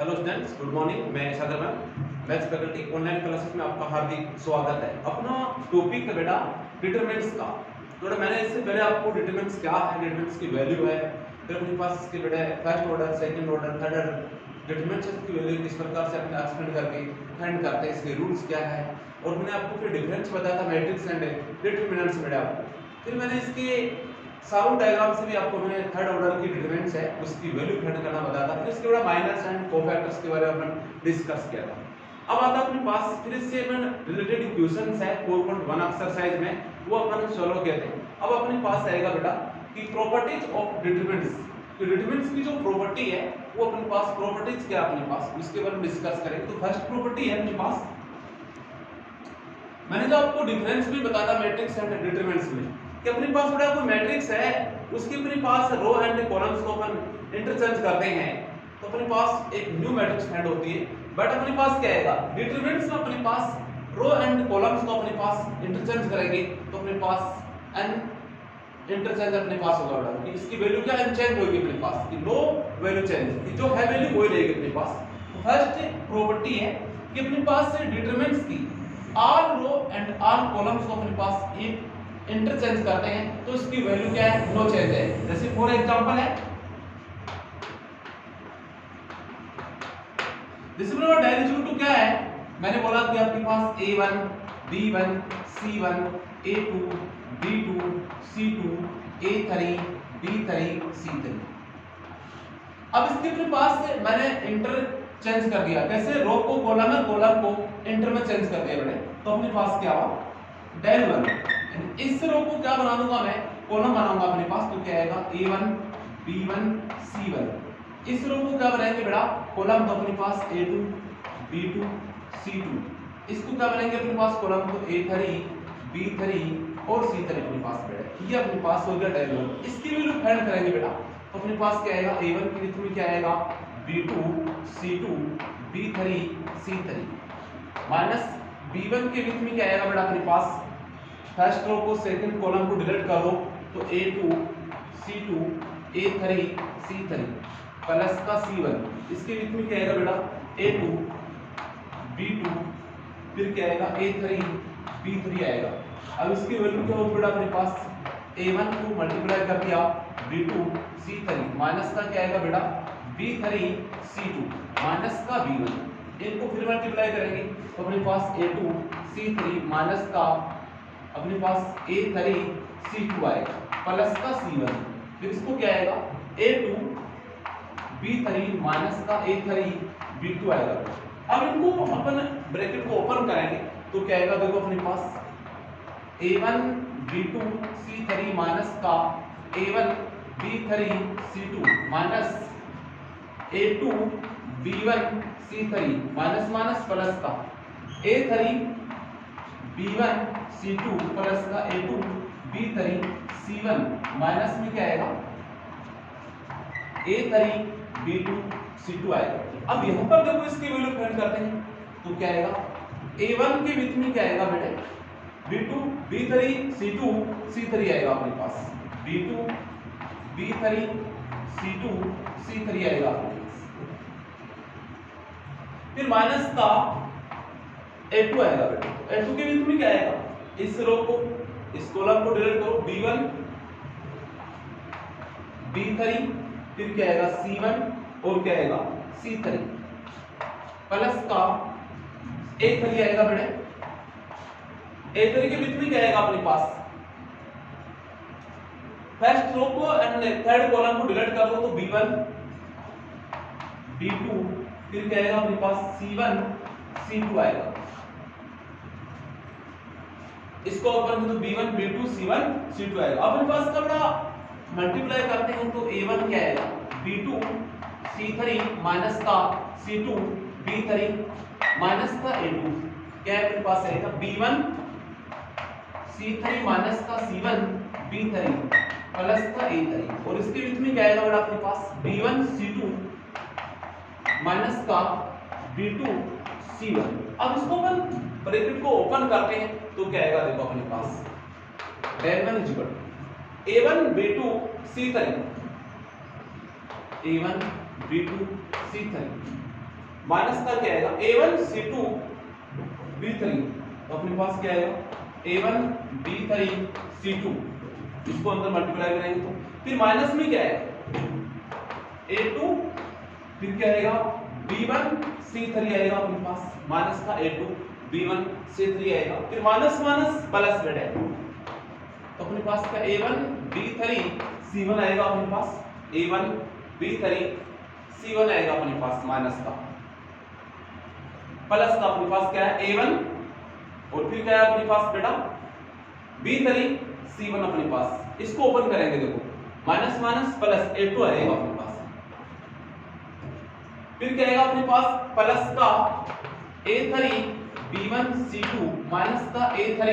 Hello students, good morning. मैं सागर maths faculty online classes में आपका हार्दिक स्वागत है। अपना टॉपिक है बेटा डिटरमिनेंट्स का। तो मैंने इससे पहले आपको डिटरमिनेंट्स क्या है, डिटरमिनेंट्स की वैल्यू है, फिर अपने पास इसके बेटा first order, second order, third order determinants की वैल्यू किस प्रकार से अपने एक्सपेंड करके फाइंड करते हैं, इसके रूल्स क्या है, और मैंने आपको फिर डिफरेंस बताया था मैट्रिक्स एंड डिटरमिनेंट्स बेटा आपको। फिर मैंने इसके साउंड डायग्राम से भी आपको मैंने थर्ड ऑर्डर की डिटरमिनेंट्स है उसकी वैल्यू फाइंड करना बताया था। फिर इसके बाद माइनस एंड कोफैक्टर्स के बारे में अपन डिस्कस किया था। अब आता अपने पास फिर इससे अपन रिलेटेड इक्वेशंस है 4.1 एक्सरसाइज में, वो अपन सॉल्व किए थे। अब अपने पास आएगा बेटा कि प्रॉपर्टीज ऑफ डिटरमिनेंट्स। तो डिटरमिनेंट्स की जो प्रॉपर्टी है वो अपने पास प्रॉपर्टीज क्या अपने पास उसके बारे में डिस्कस करेंगे। तो फर्स्ट प्रॉपर्टी है अपने पास, मैंने जो आपको डिफरेंस भी बताया मैट्रिक्स एंड डिटरमिनेंट्स में कि अपने पास बड़ा कोई मैट्रिक्स है उसके अपने पास रो एंड कॉलम्स को अपन इंटरचेंज करते हैं तो अपने पास एक न्यू मैट्रिक्स फाइंड होती है। बट अपने पास क्या आएगा डिटरमिनेंट्स में अपने पास रो एंड कॉलम्स को अपने पास इंटरचेंज करेंगे तो अपने पास एन इंटरचेंज अपने पास होगा बेटा कि इसकी वैल्यू क्या अनचेंज होगी अपने पास कि नो वैल्यू चेंज कि जो है वैल्यू वही रहेगी अपने पास। तो फर्स्ट प्रॉपर्टी है कि अपने पास से डिटरमिनेंट्स की आल रो एंड आल कॉलम्स को अपने पास इंटरचेंज करते हैं तो इसकी वैल्यू क्या है नो चेंज है। जैसे फॉर एग्जांपल है डिस्क्रिमिनेंट डायरेक्शन टू क्या है, मैंने बोला कि आपके पास a1 b1 c1 a2 b2 c2 a3 b3 c3। अब इसके अपने पास से मैंने इंटरचेंज कर दिया, कैसे रो को कॉलम है कॉलम को इंटर में चेंज कर दिया मैंने। तो अपने पास क्या हुआ डेल वन, इस रो को क्या बना दूंगा मैं कॉलम बनाऊंगा अपने पास। तो क्या आएगा a1 b1 c1। इस रो को क्या बनाएंगे बेटा कॉलम, तो अपने पास a2 b2 c2। इसको क्या बनाएंगे अपने पास कॉलम, तो a3 b3 और c3 अपने पास बेटा। ये अपने पास हो गया डेल वन। इसकी वैल्यू फाइंड करेंगे बेटा तो अपने पास क्या आएगा a1 की रिथ में क्या आएगा b2 c2 b3 c3 minus b1 के रिथ में क्या आएगा बेटा अपने पास फर्स्ट रो को सेकंड कॉलम को डिलीट कर दो तो a2 c2 a3 c3 plus का c1। इसके बीच में क्या आएगा बेटा a2 b2 फिर क्या आएगा a3 b3 आएगा। अब इसकी वैल्यू क्या होगी बेटा अपने पास a1 को मल्टीप्लाई कर दिया b2 c3 माइनस का क्या आएगा बेटा b3 c2 माइनस का b1। इनको फिर मल्टीप्लाई करेंगे तो अपने पास a2 c3 माइनस का अपने पास a3 c2 आएगा प्लस का c1। फिर इसको क्या आएगा a2 b3 माइनस का a3 b2 आएगा। अब इनको अपन ब्रैकेट को ओपन करेंगे तो क्या आएगा देखो अपने पास a1 b2 c3 माइनस का a1 b3 c2 minus a2 b1 c3 minus minus plus का a3 b1 c2 प्लस का a2 b3 c1 माइनस में क्या आएगा a3 b2 c2 आएगा। अब यहां पर देखो इसकी वैल्यू फाइंड करते हैं तो क्या आएगा a1 के बीच में क्या आएगा बेटे b2 b3 c2 c3 आएगा अपने पास b2 b3 c2 c3 आएगा अपने पास। फिर माइनस का a2 आएगा बेटे, a2 के बीच में क्या आएगा इस रो को इस कॉलम को डिलीट करो b1 b3 फिर क्या आएगा c1 और क्या आएगा c3 प्लस का a3 आएगा बेटे। a3 के बीच में क्या आएगा अपने पास फर्स्ट रो को एंड थर्ड कॉलम को डिलीट कर दो तो b1 b2 फिर क्या आएगा अपने पास c1 c2 आएगा। इसको ओपन करो तो b1 b2 c1 c2 आएगा। अब अपने पास का बड़ा मल्टीप्लाई करते हैं तो a1 क्या आएगा b2 c3 माइनस का c2 b3 माइनस का a2 क्या है अपने पास आएगा b1 c3 माइनस का c1 b3 प्लस का a3 और इसके बीच में क्या आएगा बेटा अपने पास b1 c2 माइनस का b2 c1। अब इसको अपन ब्रैकेट को ओपन करते हैं तो क्या आएगा देखो अपने पास del one is equal a1 b2 c3 a1 b2 c3 minus का क्या आएगा a1 c2 b3, तो अपने पास क्या आएगा a1 b3 c2, इसको अंदर मल्टीप्लाई करेंगे तो फिर माइनस में क्या है a2, फिर क्या आएगा b1 c3 आएगा अपने पास, माइनस का a2 b1 c3 आएगा, फिर माइनस माइनस प्लस में है तो अपने पास क्या a1 b3 c1 आएगा अपने पास, a1 b3 c1 आएगा अपने पास माइनस का, प्लस का अपने पास क्या है a1 और फिर क्या है अपने पास बेटा b3 c1 अपने पास, इसको ओपन करेंगे देखो माइनस माइनस प्लस a2 आएगा अपने पास, फिर क्या आएगा अपने पास प्लस का a3 b1 c2 माइनस का a3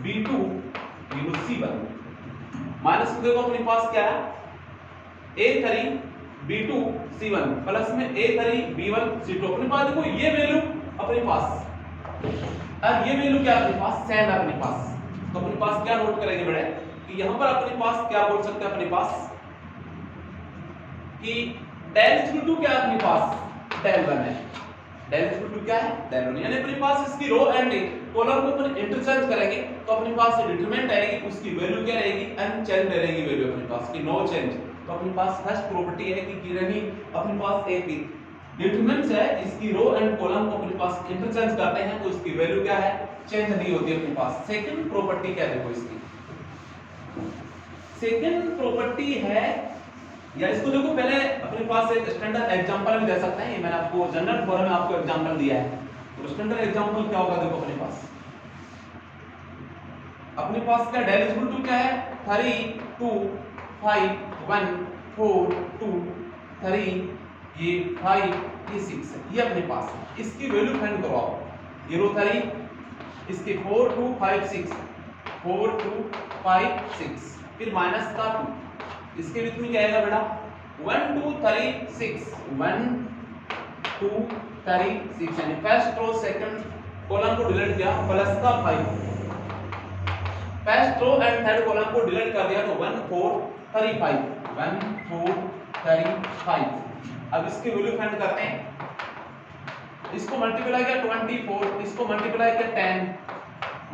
b2 c1, माइनस में देखो अपने पास क्या है a3 b2 c1 प्लस में a3 b1 c2, अपने पास देखो ये वैल्यू अपने पास और ये वैल्यू क्या अपने पास सेम है अपने पास, तो अपने पास क्या नोट करेंगे बेटे कि यहां पर अपने पास क्या बोल सकते हैं अपने पास कि डेल इज इक्वल टू क्या अपने पास डेल 1 है, डेल इज इक्वल टू क्या है डेल 1, यानी अपने पास इसकी रो एंड कॉलम को अपन इंटरचेंज करेंगे तो अपने पास डिटरमिनेंट आएगी, उसकी वैल्यू क्या रहेगी अनचेंज रहेगी वैल्यू अपने पास की नो चेंज, तो अपने पास फर्स्ट प्रॉपर्टी है कि किरण ही अपने पास एक डिटरमिनेंट्स है, इसकी रो एंड कॉलम को अपने पास इंटरचेंज करते हैं तो इसकी वैल्यू क्या है चेंज नहीं होती अपने पास। सेकंड प्रॉपर्टी क्या देखो इसकी, सेकंड प्रॉपर्टी है या इसको देखो पहले अपने पास एक स्टैंडर्ड एग्जांपल भी दे सकते हैं, ये मैंने आपको जनरल फॉर्म में आपको एग्जांपल दिया है, तो स्टैंडर्ड एग्जांपल क्या होगा देखो अपने पास क्या डेल इज इक्वल टू क्या है 3 2 5 1 4 2 3 ये 5 ये 6 है, ये अपने पास है, इसकी वैल्यू फाइंड करो आप, ये रो 3 इसके 4 2 5 6 4 2 5 6 फिर माइनस का 2, इसके बीच में क्या आएगा बेटा 1 2 3 6 1 2 3 6, यानी फर्स्ट रो सेकंड कॉलम को डिलीट किया प्लस का 5, first row and third column को डिलीट कर दिया तो 1 4 3 5 1 4 3 5, अब इसकी वैल्यू फाइंड करते हैं, इसको मल्टीप्लाई किया 24, इसको मल्टीप्लाई किया 10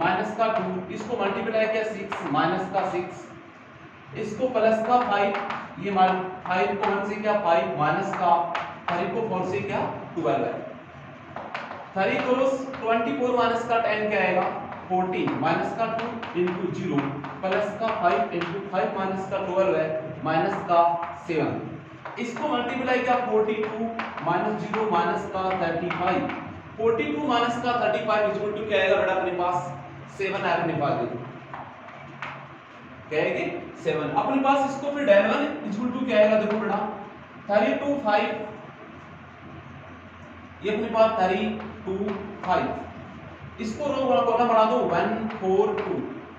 माइनस का 2, इसको मल्टीप्लाई किया 6 माइनस का 6, इसको प्लस का 5, ये 5 को 1 से क्या 5 माइनस का 3 को 4 से क्या 12 है, 3 को 24 माइनस का 10 क्या आएगा 14 माइनस का 2 into 0 प्लस का 5 into 5 माइनस का 12 है माइनस का 7, इसको मल्टीप्लाई किया 42 माइनस 0 माइनस का 35, 42 माइनस का 35 इक्वल टू क्या आएगा बेटा अपने पास 7 है अपने पास, देखो क्या आएगी 7, अपने पास इसको फिर डेल 1 इक्वल टू क्या आएगा देखो बेटा 32 5, ये अपने पास 32 5, इसको रो कॉलम बढ़ा दो 1 4 2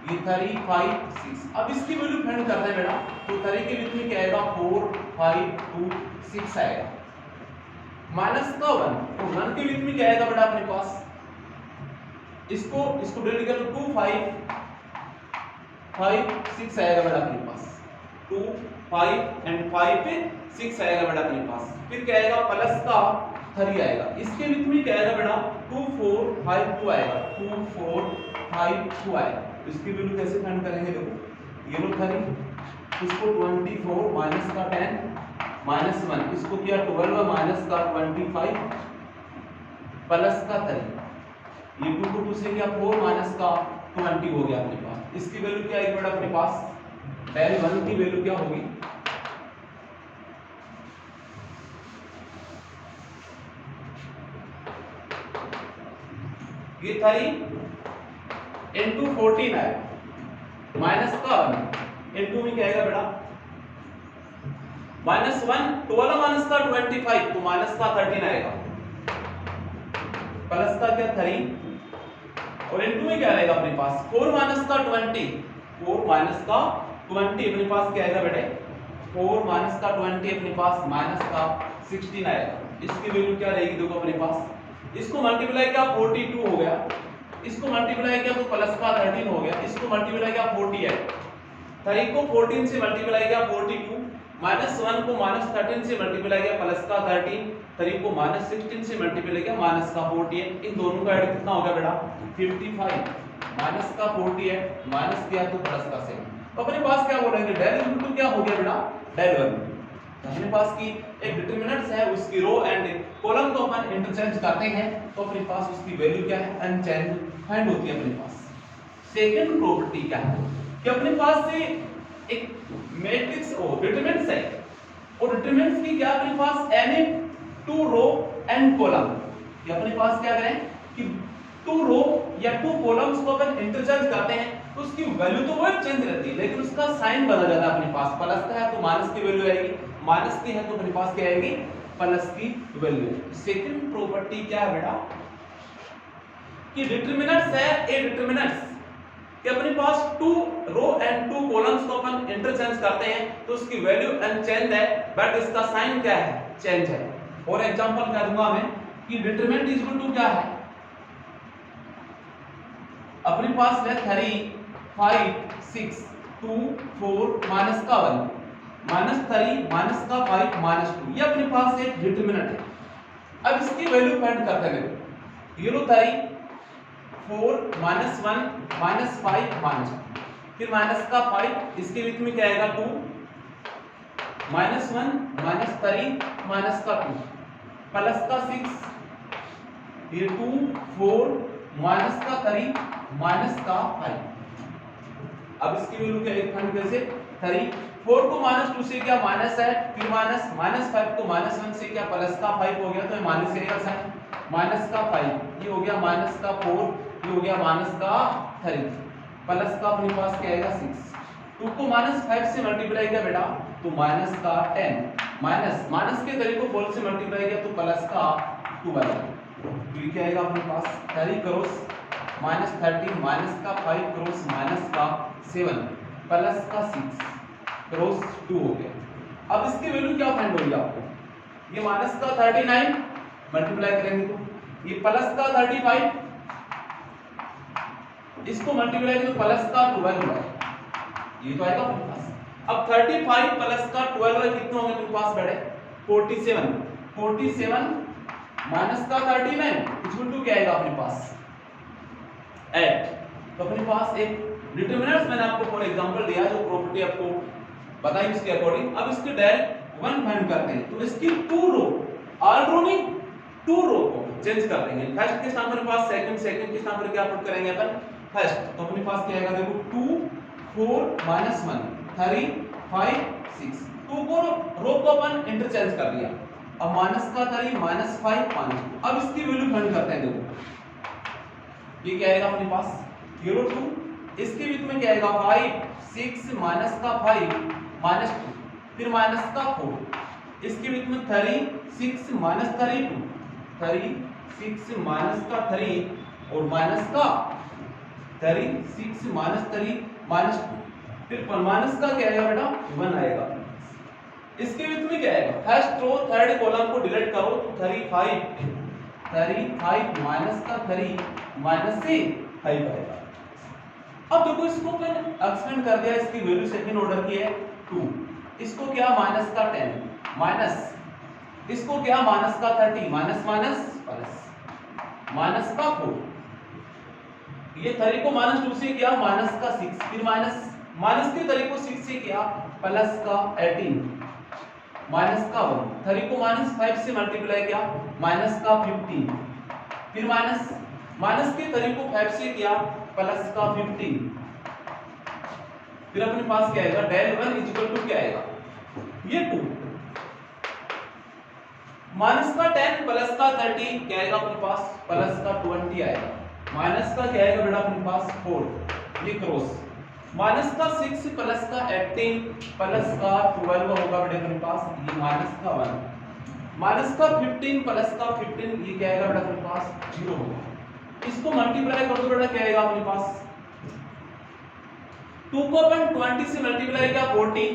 ये 3 5 6, अब इसकी वैल्यू फाइंड करते हैं बेटा, तो 3 के बीच में क्या आएगा 4 5 2 6 आएगा, माइनस का 1 तो 1 के बीच में क्या आएगा बेटा अपने पास, इसको डिलीट कर लो 2 5 5 6 आएगा बेटा अपने पास, 2 5 एंड 5 पे 6 आएगा बेटा अपने पास, फिर क्या आएगा प्लस का 3 आएगा, इसके बीच में क्या आएगा बेटा 2 4 5 2 आएगा, 2 4 5 2 आएगा, इसकी वैल्यू कैसे फाइंड करेंगे देखो, ये लो 3 इसको 24 माइनस का 10 माइनस 1, इसको किया 12 माइनस का 25 प्लस का 3, ये 2 को 2 से किया 4 माइनस का 20 हो गया अपने पास, इसकी वैल्यू क्या आएगी बेटा अपने पास डेल 1 की वैल्यू क्या होगी ये 3 into 14 है माइनस का 1 into में क्या आएगा बेटा माइनस 1 12 माइनस का 25 तो माइनस का 13 आएगा, प्लस का क्या 3 और into में क्या आएगा अपने पास 4 माइनस का 20 4 माइनस का 20 अपने पास क्या आएगा बेटे 4 माइनस का 20 अपने पास माइनस का 16 आएगा, इसकी वैल्यू क्या रहेगी देखो अपने पास, इसको मल्टीप्लाई किया 42 हो गया, इसको मल्टीप्लाई किया तो प्लस का 13 हो गया, इसको मल्टीप्लाई किया 48, 3 को 14 से मल्टीप्लाई किया 42 -1 को -13 से मल्टीप्लाई किया प्लस का 13, 3 को -16 से मल्टीप्लाई किया माइनस का 48, इन दोनों का ऐड कितना हो गया बेटा 55, माइनस का 48 माइनस किया तो प्लस का 7। तो अपने पास क्या बोलेंगे डेल इक्वल टू क्या हो गया बेटा डेल 1। अपने पास की एक डिटरमिनेंट्स है उसकी रो एंड कॉलम को अपन इंटरचेंज करते हैं तो अपने पास उसकी वैल्यू क्या है अनचेंज फाइंड होती है अपने पास। सेकंड प्रॉपर्टी क्या है कि अपने पास से एक मैट्रिक्स और डिटरमिनेंट्स है और डिटरमिनेंट्स की क्या अपने पास any two row and column, ये अपने पास क्या करें कि टू रो या टू कॉलम्स को अपन इंटरचेंज करते हैं तो उसकी वैल्यू तो वो चेंज रहती है लेकिन उसका साइन बदल जाता है। अपने पास प्लस का है तो माइनस की वैल्यू आएगी, माइनस की है तो अपने पास क्या आएगी प्लस की वैल्यू। सेकंड प्रॉपर्टी क्या है बेटा कि डिटरमिनेंट्स है ए डिटरमिनेंट्स कि अपने पास two row and two columns को अपन इंटरचेंज करते हैं तो उसकी वैल्यू अनचेंज है बट इसका साइन क्या है चेंज है। और एग्जांपल क्या दूंगा मैं कि डिटरमिनेंट इज इक्वल टू क्या है अपने पास है 3 5 6 2 4 माइनस का 1 -3 माइनस का 5 -2 ये अपने पास एक डिटरमिनेंट है। अब इसकी वैल्यू फाइंड करते हैं ये लो 3 4 -1 -5 -2 फिर माइनस का 5 इसके बीच में क्या आएगा 2 -1 -3 माइनस का 2 प्लस का 6 ये 2 4 माइनस का 3 माइनस का 5। अब इसकी वैल्यू क्या एक फाइंड कैसे 3 4 को -2 से क्या माइनस है फिर माइनस -5 को -1 से क्या प्लस का 5 हो गया तो माइनस आएगा साइन माइनस का 5 ये हो गया माइनस का 4 ये हो गया माइनस का 3 प्लस का अपने पास क्या आएगा 6 2 को -5 से मल्टीप्लाई किया बेटा तो माइनस का 10 माइनस के 3 को 4 से मल्टीप्लाई किया तो प्लस का 12 तो ये क्या आएगा अपने पास 3 क्रॉस -13 माइनस का 5 क्रॉस माइनस का 7 प्लस का 6 क्रॉस 2 हो गया। अब इसकी वैल्यू क्या फाइंड होगी आपको ये माइनस का 39 मल्टीप्लाई करेंगे तो ये प्लस का 35 इसको मल्टीप्लाई करें तो प्लस का 12 है ये तो आएगा अपने पास। अब 35 प्लस का 12 कितना होगा अपने पास बेटे 47 माइनस का 39 इक्वल टू क्या आएगा अपने पास 8। तो अपने पास एक डिटरमिनेंट्स मैंने आपको फॉर एग्जांपल दिया जो प्रॉपर्टी आपको बताई उसके अकॉर्डिंग। अब इसके डेल 1 फाइंड करते हैं तो इसकी टू रो ऑलरेडी टू रो को चेंज कर देंगे। फर्स्ट के स्थान पर पास सेकंड के स्थान पर क्या पुट करेंगे अपन फर्स्ट तो अपने पास क्या आएगा देखो 2 4 -1 3 5 6 2 को रो को अपन इंटरचेंज कर दिया। अब माइनस का 3 -5 5 अब इसकी वैल्यू फाइंड करते हैं देखो ये क्या आएगा अपने पास 0 2 इसके बीच में क्या आएगा 5 6 माइनस का 5 -2 फिर माइनस का 4 इसके बीच में 3 6 माइनस 3 2 3 6 माइनस का 3 और माइनस का 3 6 माइनस 3 -2 फिर माइनस का क्या आएगा बेटा 1 आएगा। इसके बीच में क्या आएगा फर्स्ट रो थर्ड कॉलम को डिलीट करो तो 35 माइनस का 3 माइनस से 5 आएगा। अब देखो इसको मैंने एक्सपेंड कर दिया इसकी वैल्यू सेकंड ऑर्डर की है 2 इसको क्या माइनस का 10 माइनस इसको क्या माइनस का 30 माइनस माइनस का 4 ये 3 को -2 से किया माइनस का 6 फिर माइनस के 3 को 6 से किया प्लस का 18 माइनस का 1 3 को -5 से मल्टीप्लाई किया माइनस का 15 फिर माइनस के 3 को 5 से किया प्लस का 15 फिर अपने पास क्या आएगा डेल 1 इक्वल टू क्या आएगा ये 2 माइनस का 10 प्लस का 30 क्या आएगा अपने पास प्लस का 20 आएगा। माइनस का क्या आएगा बेटा अपने पास 4 ये क्रॉस माइनस का 6 प्लस का 18 प्लस का 12 होगा बेटा अपने पास ये माइनस का 1 माइनस का 15 प्लस का 15 ये क्या आएगा बेटा अपने पास 0 होगा। इसको मल्टीप्लाई कर दो बेटा क्या आएगा अपने पास 2 को अपन 20 से मल्टीप्लाई किया 40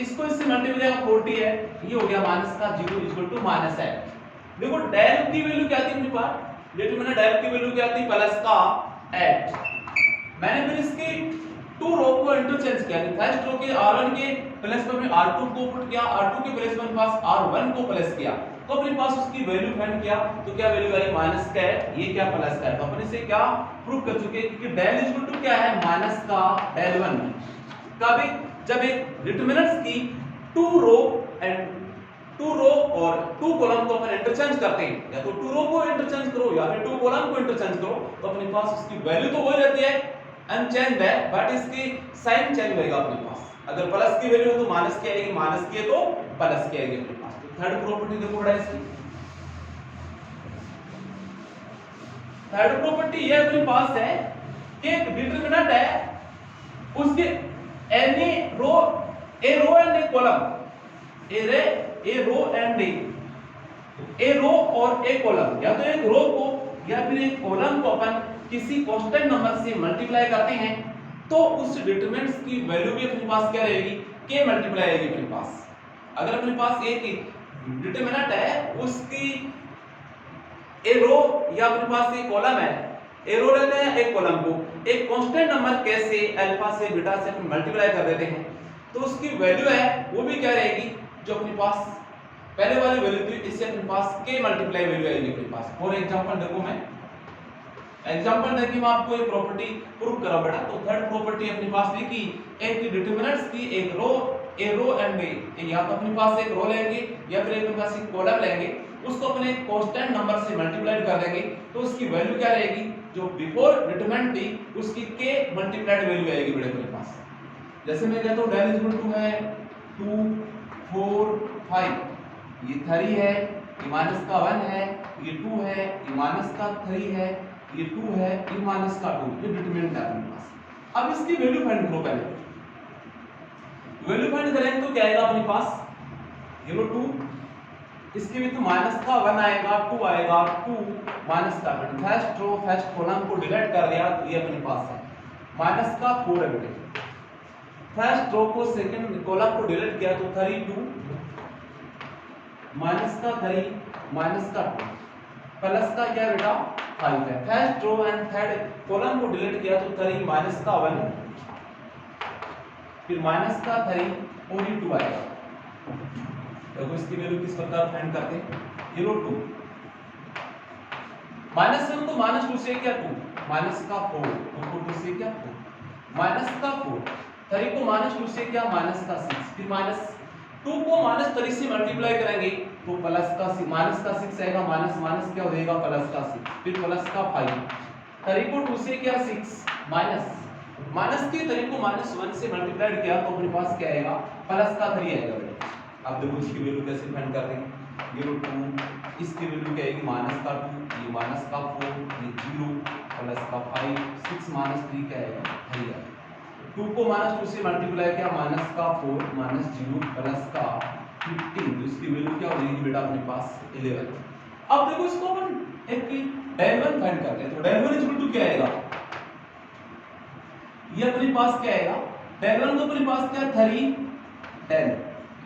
इसको इससे मल्टीप्लाई किया 40 है ये हो गया माइनस का 0 इक्वल टू -8। देखो डेल की वैल्यू क्या थी अपने पास डेल की वैल्यू क्या थी प्लस का 8 मैंने फिर इसकी टू रो को इंटरचेंज किया, फर्स्ट रो के R1 के प्लेस पर मैं R2 को पुट किया, R2 के प्लेस पर पास R1 को प्लेस किया, तो अपने पास उसकी वैल्यू फाइंड किया, तो क्या वैल्यू आई माइनस का है, ये क्या प्लस का है, तो अपन इसे क्या प्रूव कर चुके हैं कि डेल इज इक्वल टू क्या है माइनस का डेल 1। कब जब एक डिटरमिनेंट्स की टू रो और टू कॉलम को अपन इंटरचेंज करते हैं, या तो टू रो को इंटरचेंज करो या फिर टू कॉलम को इंटरचेंज करो, तो अपने पास उसकी वैल्यू तो वही रहती है अनचेंज्ड है, बट इसकी साइन चेंज होएगा अपने पास। अगर प्लस की वैल्यू है तो माइनस की आएगी, माइनस की है तो प्लस की आएगी अपने पास। तो थर्ड प्रॉपर्टी देखो बड़ा इसकी, थर्ड प्रॉपर्टी ये अपने पास है कि एक डिटरमिनेंट है, उसके any row a row and a column, a row and a row और ए कॉलम, या तो एक रो को या फिर एक कॉलम को अपन किसी कांस्टेंट नंबर से मल्टीप्लाई करते हैं, तो उस डिटरमिनेंट्स की वैल्यू भी अपने पास क्या रहेगी के मल्टीप्लाई आएगी अपने पास। अगर अपने पास एक डिटरमिनेंट है, उसकी ए रो या अपने पास एक कॉलम है, ए रो लेते हैं एक कॉलम को एक कांस्टेंट नंबर के से अल्फा से बीटा से अपन मल्टीप्लाई कर देते हैं, तो उसकी वैल्यू है वो भी क्या रहेगी जो अपने पास पहले वाली वैल्यू थी, इससे अपने पास के मल्टीप्लाई वैल्यू आएगी अपने पास। फॉर एग्जांपल देखो, मैं एग्जांपल देखिए मैं आपको एक प्रॉपर्टी प्रूव करा बेटा। तो थर्ड प्रॉपर्टी अपने पास लिखी, एक डिटरमिनेंट्स की एक रो ए रो एंड ए, या तो अपने पास एक रो लेंगे या फिर अपने पास एक कॉलम लेंगे, उसको अपने कांस्टेंट नंबर से मल्टीप्लाई कर देंगे, तो उसकी वैल्यू क्या रहेगी जो बिफोर डिटरमिनेंट थी उसकी के मल्टीप्लाइड वैल्यू आएगी बेटा अपने पास। जैसे मैं कहता हूं डेल इज इक्वल टू है 2 4 5, ये 3 है, ये माइनस का 1 है, ये 2 है, ये माइनस का 3 है, ये 2 है, ये माइनस का 2, ये डिटरमिनेंट है अपने पास। अब इसकी वैल्यू फाइंड करो, पहले वैल्यू फाइंड करेंगे तो क्या आएगा अपने पास, ये लो 2, इसके भी तो माइनस का 1 आएगा, 2 आएगा, 2 माइनस का 1, फर्स्ट रो फर्स्ट कॉलम को डिलीट कर दिया तो ये अपने पास है माइनस का 4 है बेटे, फर्स्ट रो को सेकंड कॉलम को डिलीट किया तो 32 माइनस का 3 माइनस का 2 प्लस का क्या बेटा 5 है, first row and third column को डिलीट किया तो 3 माइनस का 1 फिर माइनस का 3 और ये 2 आएगा। देखो इसकी वैल्यू किस प्रकार फाइंड करते हैं, ये लो 2 माइनस 1 तो माइनस 2 से क्या 2 माइनस का 4, 2 से क्या 4 माइनस का 4, 3 को माइनस 2 से क्या माइनस का 6, फिर माइनस 2 को माइनस 3 से मल्टीप्लाई करेंगे तो प्लस का माइनस का 6 आएगा, माइनस माइनस क्या हो जाएगा प्लस का 6, फिर प्लस का 5, 3 को 2 से क्या 6 माइनस माइनस के 3 को माइनस 1 से मल्टीप्लाई किया तो अपने पास क्या आएगा प्लस का 3 आएगा। अब देखो इसकी वैल्यू कैसे फाइंड करते हैं, ये 2 इसकी वैल्यू क्या आएगी माइनस का 2, ये माइनस का 4, ये 0 प्लस का 5, 6 माइनस 3 क्या आएगा 3 आएगा, 2 को माइनस 2 से मल्टीप्लाई किया माइनस का 4 माइनस 0 प्लस का 15, तो इसकी वैल्यू क्या हो जाएगी बेटा अपने पास 11। अब देखो इसको अपन एक डेल 1 फाइंड करते हैं, तो डेल 1 इक्वल टू क्या आएगा, ये अपने पास क्या आएगा डेल 1 तो अपने पास क्या 3 डेल,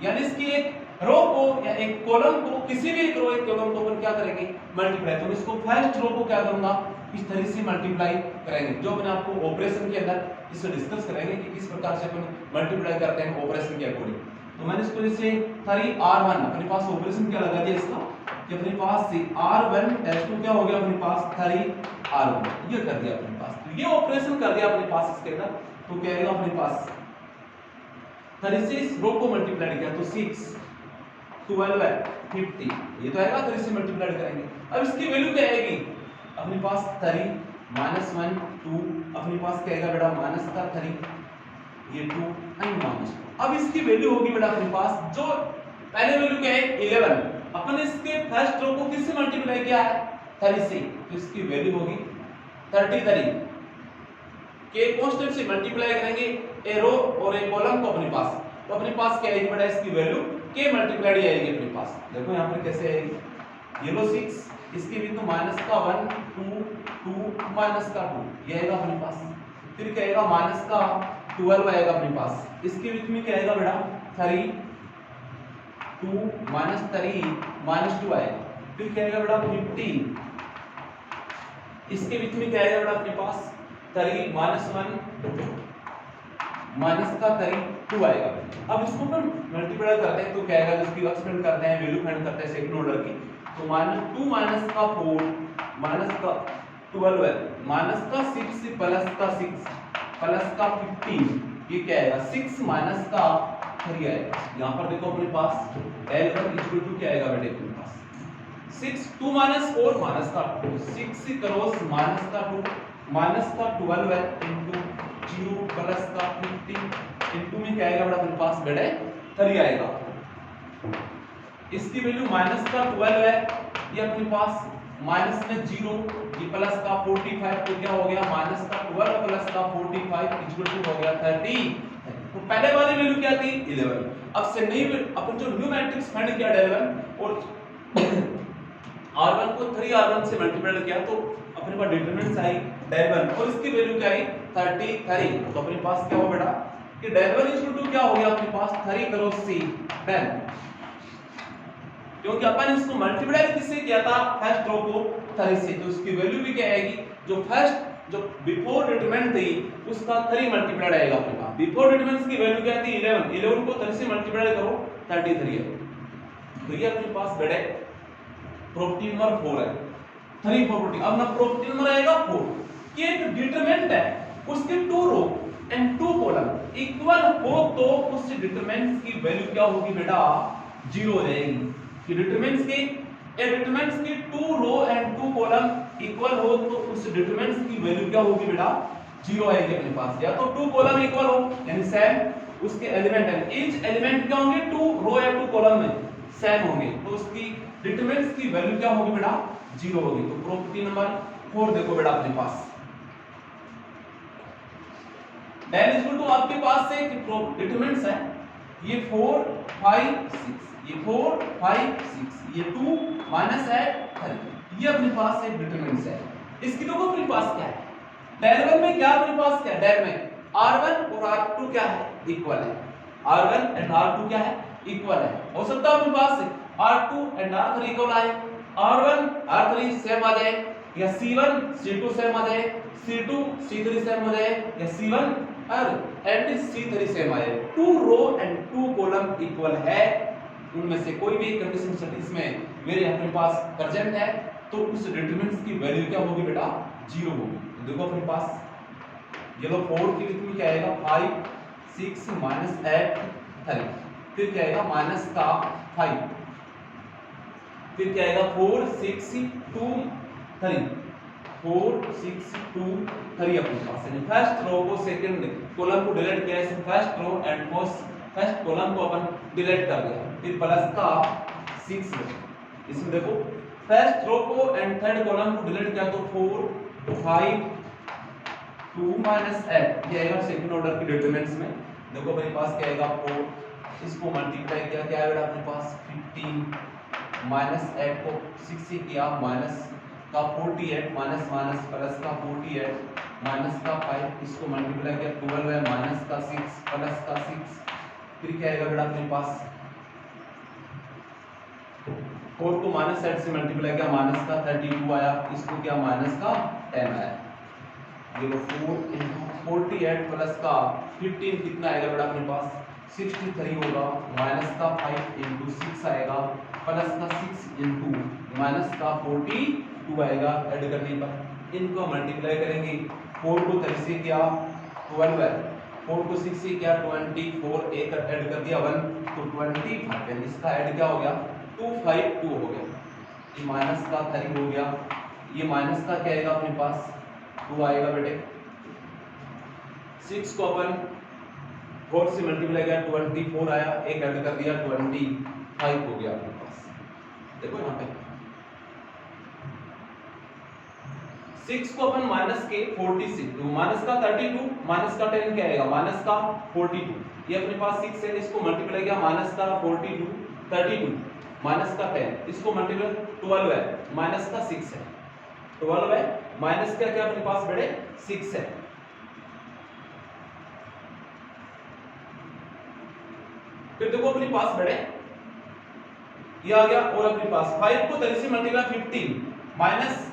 यानी इसकी एक रो को या एक कॉलम को किसी भी एक रो एक कॉलम को अपन क्या करेंगे मल्टीप्लाई, तो इसको फर्स्ट रो को क्या करूंगा इस तरह से मल्टीप्लाई करेंगे, जो मैंने आपको ऑपरेशन के अंदर इसको डिस्कस करेंगे कि किस प्रकार से अपन मल्टीप्लाई करते हैं ऑपरेशन के अकॉर्डिंग। तो मैंने इसको जैसे 3r1 अपने पास ऑपरेशन क्या लगा दिया इसका कि अपने पास से r1 + 2 क्या हो गया अपने पास 3r1, ये कर दिया अपने पास, तो ये ऑपरेशन कर दिया अपने पास इसके अंदर, तो क्या आएगा अपने पास 3 से इस रो को मल्टीप्लाई किया तो 6 12 है 50, ये तो आएगा 3 से मल्टीप्लाई करेंगे। अब इसकी वैल्यू क्या आएगी अपने पास 3 माइनस 1 2, अपने पास क्या आएगा बेटा माइनस का 3 ये 2 एंड माइनस 2। अब इसकी वैल्यू होगी बेटा अपने पास जो पहले वैल्यू क्या है 11, अपन इसके फर्स्ट रो को किससे मल्टीप्लाई किया है 3 से, तो इसकी वैल्यू होगी 33 के कांस्टेंट से मल्टीप्लाई करेंगे ए रो और ए कॉलम को अपने पास, तो अपने पास क्या आएगी बेटा इसकी वैल्यू के मल्टीप्लाइड आएगी अपने पास। देखो यहाँ पर कैसे आएगी, ये लो 6 इसके भी तो माइनस का 1 2 2 माइनस का 2 ये आएगा अपने पास, फिर क्या आएगा माइनस का 12 आएगा अपने पास, इसके बीच में क्या आएगा बेटा 3 2 माइनस 3 माइनस 2 आएगा, फिर क्या आएगा बेटा 15, इसके बीच में क्या आएगा बेटा अपने पास 3 माइनस 1 माइनस का 32 आएगा। अब इसको अपन मल्टीप्लाई करते हैं तो क्या आएगा, जिसकी एक्सपेंड करते हैं, वैल्यू फाइंड करते हैं सेकंड ऑर्डर की, तो -2 माइनस का 4 माइनस का 12 है, माइनस का 6 प्लस का 6 प्लस का 15, ये क्या आएगा 6 माइनस का 3 आएगा। यहाँ पर देखो अपने पास L1 इक्वल टू क्या आएगा बेटे, अपने पास 6 2 माइनस 4 माइनस का 2 6 क्रॉस माइनस का 2 माइनस का 12 है इनटू 0 प्लस का 15 इनटू में क्या आएगा बेटा अपने पास बेटे 3 आएगा। इसकी वैल्यू माइनस का 12 है, ये अपने पास माइनस में 0, ये प्लस का 45, तो क्या हो गया माइनस का 12 प्लस का 45 इक्वल टू हो गया 30। तो पहले वाली वैल्यू क्या थी 11। अब से नई अपन जो न्यू मैट्रिक्स फाइंड किया Del1 और R1 को 3R1 से मल्टीप्लाई किया तो अपने पास डिटरमिनेंट्स आई Del1 और इसकी वैल्यू क्या आई 33। तो अपने पास क्या हो बेटा कि Del1 इक्वल टू क्या हो गया अपने पास 3 क्रॉस c 10, क्योंकि अपन इसको मल्टीप्लाई किससे किया था फर्स्ट रो को 30 से, तो उसकी वैल्यू भी क्या आएगी, जो फर्स्ट जो बिफोर डिटरमिनेंट थी उसका 3 मल्टीप्लाइड आएगा अपने पास। बिफोर डिटरमिनेंट की वैल्यू क्या थी 11, 11 को 30 से मल्टीप्लाई करो 33 है। तो ये अपने पास बेटे प्रॉपर्टी नंबर 4 है, 3 प्रॉपर्टी। अब ना प्रॉपर्टी नंबर आएगा 4 कि एक डिटरमिनेंट है उसके 2 रो एंड 2 कॉलम इक्वल हो तो उस डिटरमिनेंट की वैल्यू क्या होगी बेटा 0 हो जाएगी। कि डिटरमिनेंट्स की 2 रो एंड 2 कॉलम इक्वल हो तो उस डिटरमिनेंट्स की वैल्यू क्या होगी बेटा 0 आएगी अपने पास। या तो 2 कॉलम इक्वल हो यानी सेम, उसके एलिमेंट है ईच एलिमेंट क्या होंगे 2 रो या 2 कॉलम में सेम होंगे, तो उसकी डिटरमिनेंट्स की वैल्यू क्या होगी बेटा 0 होगी। तो प्रॉपर्टी नंबर 4 देखो बेटा अपने पास डेल इक्वल टू आपके पास से डिटरमिनेंट्स है ये 4 5 6, ये 4 5 6, ये 2 माइनस है 3, ये अपने पास एक डिटरमिनेंट्स है। इसकी तो अपने पास क्या है Del1 में क्या अपने पास क्या है, Del में R1 और R2 क्या है इक्वल है, R1 एंड R2 क्या है इक्वल है। हो सकता है अपने पास R2 एंड R3 इक्वल आए, R1 R3 सेम आ जाए, या C1 C2 सेम आ जाए, C2 C3 सेम आ जाए, या C1 एंड C3 सेम आ जाए। 2 रो एंड 2 कॉलम इक्वल है, उनमें से कोई भी एक कंडीशन स्टेटिक्स में मेरे अपने पास प्रेजेंट है तो उस डिटरमिनेंट्स की वैल्यू क्या होगी बेटा 0 होगी। तो देखो अपने पास ये लो 4 की लिखने में क्या आएगा 5 6 माइनस 8 3, फिर क्या आएगा माइनस का 5, फिर क्या आएगा 4 6 2 3, 4 6 2 3 अपने पास है। फर्स्ट रो को सेकंड कॉलम को डिलीट किया है, first row and first column को अपन डिलीट कर दिया, फिर प्लस का 6 इसमें देखो फर्स्ट रो को एंड थर्ड कॉलम को डिलीट किया तो 4 5 2 माइनस 8 ये आएगा सेकंड ऑर्डर की डिटरमिनेंट्स में। देखो अपने पास क्या आएगा 4, इसको मल्टीप्लाई किया क्या आएगा अपने पास 15 माइनस 8 को 6 से किया माइनस का 48 माइनस माइनस प्लस का 48 माइनस का 5, इसको मल्टीप्लाई किया 12 है माइनस का 6 प्लस का 6, फिर क्या आएगा बेटा अपने पास 4 को माइनस 8 से मल्टीप्लाई किया माइनस का 32 आया, इसको क्या माइनस का 10 आया। ये लो 4 into 48 प्लस का 15 कितना आएगा बेटा अपने पास 63 होगा, माइनस का 5 into 6 आएगा, प्लस का 6 into माइनस का 42 आएगा। ऐड करने पर इनको मल्टीप्लाई करेंगे, 4 को 3 से किया 12 है, 4 को 6 से किया 24, एक ऐड कर दिया 1 तो 25, इसका ऐड क्या हो गया 252 हो गया, ये माइनस का 3 हो गया, ये माइनस का क्या आएगा अपने पास 2 आएगा बेटे, 6 को अपन 4 से मल्टीप्लाई किया 24 आया, एक ऐड कर दिया 25 हो गया अपने पास। देखो यहाँ पे 6 को अपन माइनस के 46 तो माइनस का 32 माइनस का 10 क्या आएगा माइनस का 42, ये अपने पास 6 है, इसको मल्टीप्लाई किया माइनस का 42 32 माइनस का 10, इसको मल्टीप्लाई 12 है माइनस का 6 है, 12 है माइनस का क्या अपने पास बेटे 6 है। फिर देखो अपने पास बेटे ये आ गया, और अपने पास 5 को 30 से मल्टीप्लाई 15 माइनस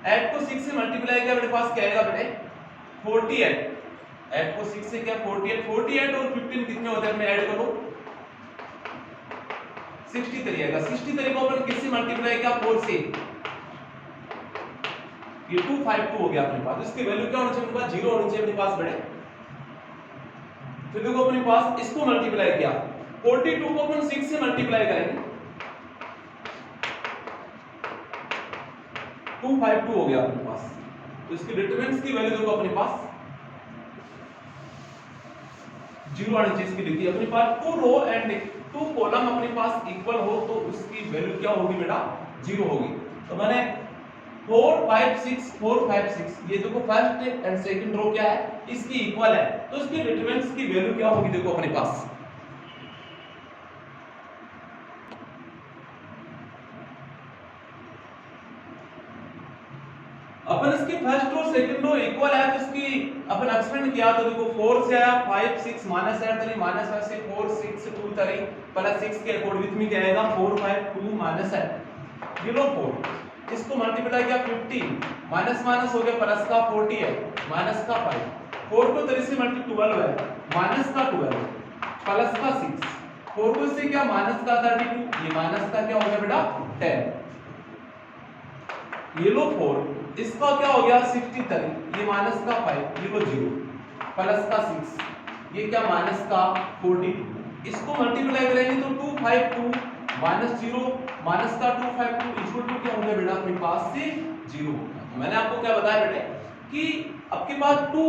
8 को 6 से मल्टीप्लाई किया, मेरे पास क्या आएगा बेटे 48 8 को 6 से क्या 48, 48 और 15 कितने होते हैं अपने ऐड करो 63 आएगा। 63 को अपन किससे मल्टीप्लाई किया 4 से, ये 252 हो गया अपने पास। इसकी वैल्यू क्या होनी चाहिए अपने पास 0 होनी चाहिए अपने पास बड़े। फिर देखो अपने पास इसको मल्टीप्लाई किया 42 को अपन 6 से मल्टीप्लाई करेंगे 252 हो गया अपने पास। तो इसकी डिटरमिनेंट्स की वैल्यू देखो अपने पास 0 आनी चाहिए। इसकी लिखी अपने पास 2 रो एंड 2 कॉलम अपने पास इक्वल हो तो उसकी वैल्यू क्या होगी बेटा 0 होगी। तो मैंने 4 5 6 4 5 6 ये देखो फर्स्ट एंड सेकंड रो क्या है इसकी इक्वल है, तो इसकी डिटरमिनेंट्स की वैल्यू क्या होगी देखो अपने पास अपन इसकी first row second row equal है तो इसकी अपन एक्सपेंड किया तो देखो 4 से आया 5 6 माइनस 8 3 माइनस 5 से 4 6 2 3 प्लस 6 के अकॉर्ड विथ में क्या आएगा 4 5 2 माइनस 8 0 4 इसको मल्टीप्लाई किया 15 माइनस माइनस हो गया प्लस का 40 है माइनस का 5 4 को 3 से मल्टी 12 है माइनस का 12 प्लस का 6 4 को इससे क्या माइनस का 32 ये माइनस का क्या हो गया बेटा 10 ये लो 4 इसका क्या हो गया 63 ये माइनस का 5 ये लो 0 प्लस का 6 ये क्या माइनस का 42 इसको मल्टीप्लाई करेंगे तो 252 माइनस 0 माइनस का 252 इक्वल टू क्या हो गया बेटा अपने पास से 0। मैंने आपको क्या बताया बेटे कि आपके पास 2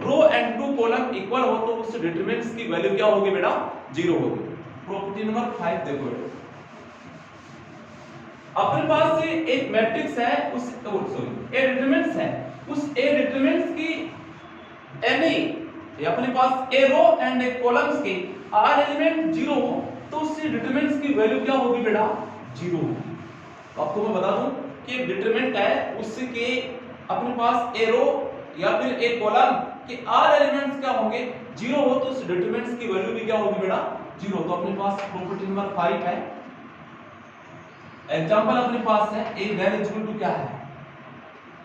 रो एंड 2 कॉलम इक्वल हो तो उस डिटरमिनेंट्स की वैल्यू क्या होगी बेटा 0 होगी। प्रॉपर्टी नंबर 5 देखो बेटा अपने पास से एक मैट्रिक्स है उस सॉरी ए डिटरमिनेंट्स है उस ए डिटरमिनेंट्स की एनी अपने पास ए रो एंड ए कॉलम्स के आर एलिमेंट 0 हो तो उस डिटरमिनेंट्स की वैल्यू क्या होगी बेटा 0 होगी। तो आपको मैं बता दूं कि एक डिटरमिनेंट है उसके अपने पास ए रो या फिर ए कॉलम के आर एलिमेंट्स क्या होंगे 0 हो तो उस डिटरमिनेंट्स की वैल्यू भी क्या होगी बेटा 0। तो अपने पास प्रॉपर्टी नंबर 5 है। एग्जांपल अपने पास है ए वैल्यू इक्वल टू क्या है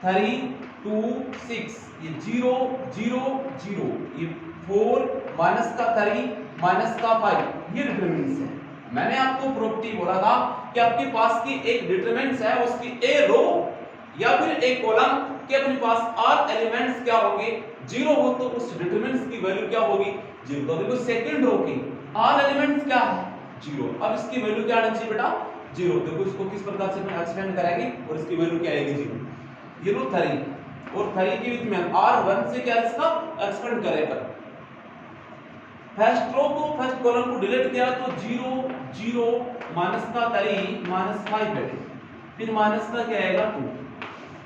3 2 6 ये 0 0 0 ये 4 माइनस का 3 माइनस का 5 ये डिटरमिनेंट्स है। मैंने आपको प्रॉपर्टी बोला था कि आपके पास की एक डिटरमिनेंट्स है उसकी ए रो या फिर ए कॉलम के अपने पास आर एलिमेंट्स क्या होंगे 0 हो तो उस डिटरमिनेंट्स की वैल्यू क्या होगी 0। तो देखो सेकंड रो की आर एलिमेंट्स क्या है 0 अब इसकी वैल्यू क्या आनी चाहिए बेटा 0। देखो इसको किस प्रकार से मैं एक्सपेंड करेंगे और इसकी वैल्यू क्या आएगी 0 ये लो 3 और 3 के बीच में r1 से क्या इसका एक्सपेंड करें पर फर्स्ट रो को फर्स्ट कॉलम को डिलीट किया तो 0 0 माइनस का 3 माइनस 5 बैठे फिर माइनस का क्या आएगा 2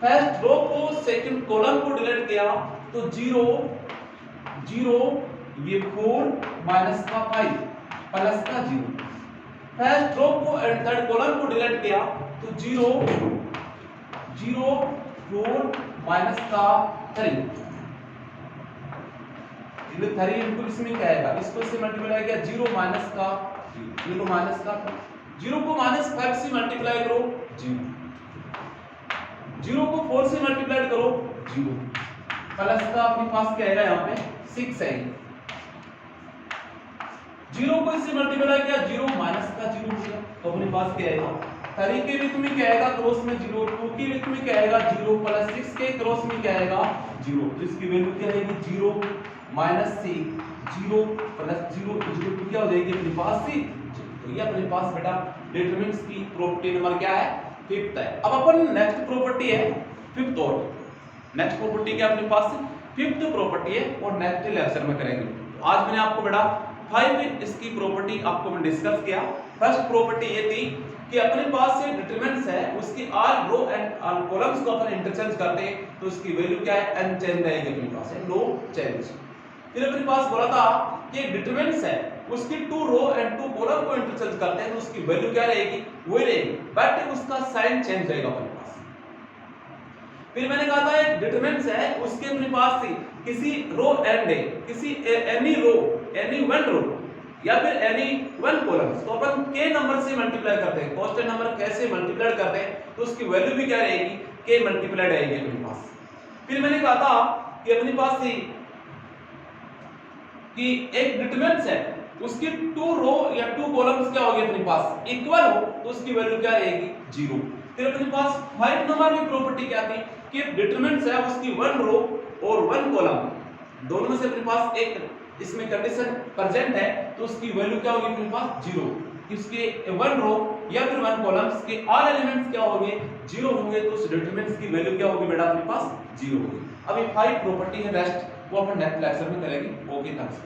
फर्स्ट रो को सेकंड कॉलम को डिलीट किया तो 0 0 ये 4 माइनस का 5 प्लस का 0 फर्स्ट रो को एंड थर्ड कॉलम को डिलीट किया तो 0 0 4 माइनस का 3 ये 3 इनटू इसमें क्या आएगा इसको इससे मल्टीप्लाई किया 0 माइनस का 0 माइनस का 0 को माइनस 5 से मल्टीप्लाई करो 0 0 को 4 से मल्टीप्लाई करो 0 प्लस का अपने पास क्या आएगा यहाँ पे 6 है 0 को इससे मल्टीप्लाई किया 0 माइनस का 0 हो गया तो अपने पास क्या आएगा 3 के बीच में क्या आएगा क्रॉस में 0 2 के बीच में क्या आएगा 0 प्लस 6 के क्रॉस में क्या आएगा 0 तो इसकी वैल्यू क्या आएगी 0 माइनस से 0 प्लस 0 इक्वल टू क्या हो जाएगी अपने पास से तो ये अपने पास बेटा डिटरमिनेंट्स की प्रॉपर्टी नंबर क्या है 5th है। अब अपन नेक्स्ट प्रॉपर्टी है 5th और नेक्स्ट प्रॉपर्टी क्या अपने पास 5th प्रॉपर्टी है और नेक्स्ट लेक्चर में करेंगे। तो आज मैंने आपको बेटा 5 इसकी प्रॉपर्टी आपको मैं डिस्कस किया। फर्स्ट प्रॉपर्टी ये थी कि अपने पास से डिटरमिनेंट्स है उसकी R row and R columns को अपन इंटरचेंज करते हैं तो उसकी वैल्यू क्या है अनचेंज रहेगी अपने पास है नो चेंज। फिर अपने पास बोला था कि डिटरमिनेंट्स है उसकी 2 रो एंड 2 कॉलम को इंटरचेंज करते हैं तो उसकी वैल्यू क्या रहेगी वही रहेगी बट उसका साइन चेंज रहेगा अपने पास। फिर मैंने कहा था एक डिटरमिनेंट्स है उसके अपने पास से किसी रो एंड किसी एनी रो एनी वन रो या फिर एनी वन कॉलम्स तो अपन k नंबर से मल्टीप्लाई करते हैं कांस्टेंट नंबर कैसे मल्टीप्लाई करते हैं तो उसकी वैल्यू भी क्या रहेगी k मल्टीप्लाइड आएगी अपने पास। फिर मैंने कहा था कि अपने पास से कि एक डिटरमिनेंट्स है उसकी 2 रो या 2 कॉलम्स क्या होगी अपने पास इक्वल हो तो उसकी वैल्यू क्या रहेगी 0। फिर अपने पास 5 नंबर की प्रॉपर्टी क्या थी कि डिटरमिनेंट्स है उसकी 1 रो और 1 कॉलम दोनों में से अपने पास एक इसमें कंडीशन प्रेजेंट है तो उसकी वैल्यू क्या होगी अपने पास 0। इसके 1 रो या फिर 1 कॉलम्स के ऑल एलिमेंट्स क्या होंगे 0 होंगे तो उस डिटरमिनेंट्स की वैल्यू क्या होगी बेटा अपने पास 0 होगी। अब ये 5 प्रॉपर्टी है रेस्ट वो अपन नेक्स्ट लेक्चर में करेंगे। Okay thanks.